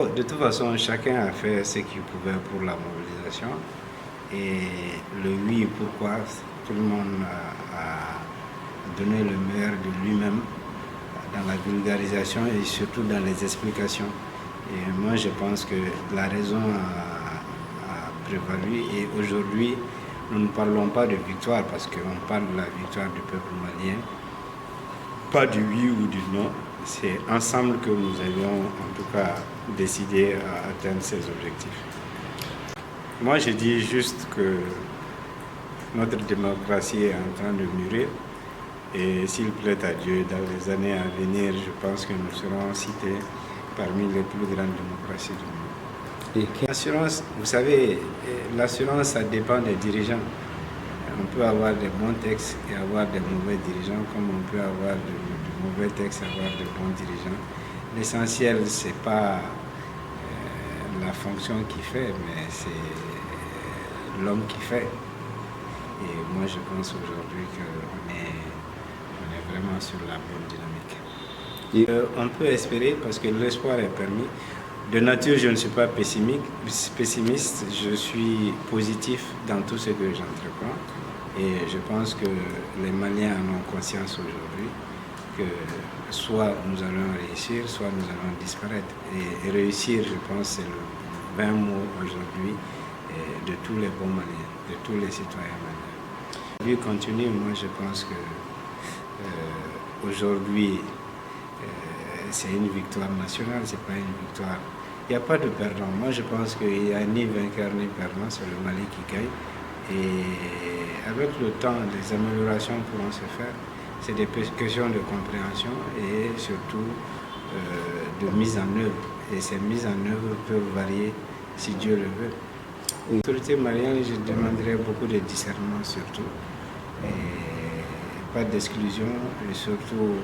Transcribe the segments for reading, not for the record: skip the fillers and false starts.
De toute façon, chacun a fait ce qu'il pouvait pour la mobilisation. Et le oui, pourquoi, tout le monde a donné le meilleur de lui-même dans la vulgarisation et surtout dans les explications. Et moi, je pense que la raison a prévalu. Et aujourd'hui, nous ne parlons pas de victoire parce qu'on parle de la victoire du peuple malien, pas du oui ou du non. C'est ensemble que nous avions en tout cas décidé à atteindre ces objectifs. Moi, je dis juste que notre démocratie est en train de mûrir et s'il plaît à Dieu, dans les années à venir, je pense que nous serons cités parmi les plus grandes démocraties du monde. L'assurance, vous savez, l'assurance, ça dépend des dirigeants. On peut avoir des bons textes et avoir des mauvais dirigeants, comme on peut avoir de mauvais textes et avoir de bons dirigeants. L'essentiel, ce n'est pas la fonction qui fait, mais c'est l'homme qui fait. Et moi, je pense aujourd'hui qu'on est vraiment sur la bonne dynamique. On peut espérer, parce que l'espoir est permis. De nature, je ne suis pas pessimiste, je suis positif dans tout ce que j'entreprends. Et je pense que les Maliens en ont conscience aujourd'hui que soit nous allons réussir, soit nous allons disparaître. Et réussir, je pense, c'est le 20 mots aujourd'hui de tous les bons Maliens, de tous les citoyens maliens. Vu continue, moi je pense que aujourd'hui, c'est une victoire nationale, c'est pas une victoire. Il n'y a pas de perdant. Moi, je pense qu'il n'y a ni vainqueur ni perdant, c'est le Mali qui gagne. Et avec le temps, des améliorations pourront se faire. C'est des questions de compréhension et surtout de mise en œuvre. Et ces mises en œuvre peuvent varier si Dieu le veut. Aux autorités maliennes, je demanderai beaucoup de discernement surtout. Et pas d'exclusion. Et surtout,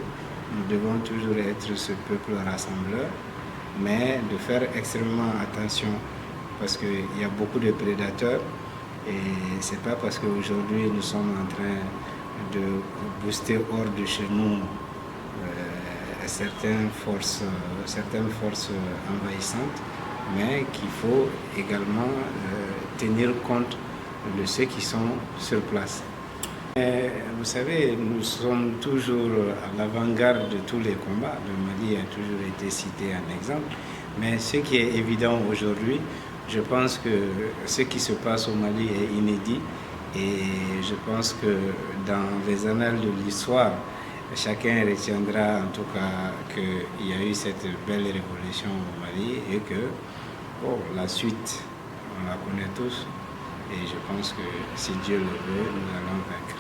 nous devons toujours être ce peuple rassembleur, mais de faire extrêmement attention parce qu'il y a beaucoup de prédateurs et c'est pas parce qu'aujourd'hui nous sommes en train de booster hors de chez nous certaines forces envahissantes, mais qu'il faut également tenir compte de ceux qui sont sur place. Vous savez, nous sommes toujours à l'avant-garde de tous les combats. Le Mali a toujours été cité en exemple. Mais ce qui est évident aujourd'hui, je pense que ce qui se passe au Mali est inédit. Et je pense que dans les annales de l'histoire, chacun retiendra en tout cas qu'il y a eu cette belle révolution au Mali et que la suite, on la connaît tous. Et je pense que si Dieu le veut, nous allons vaincre.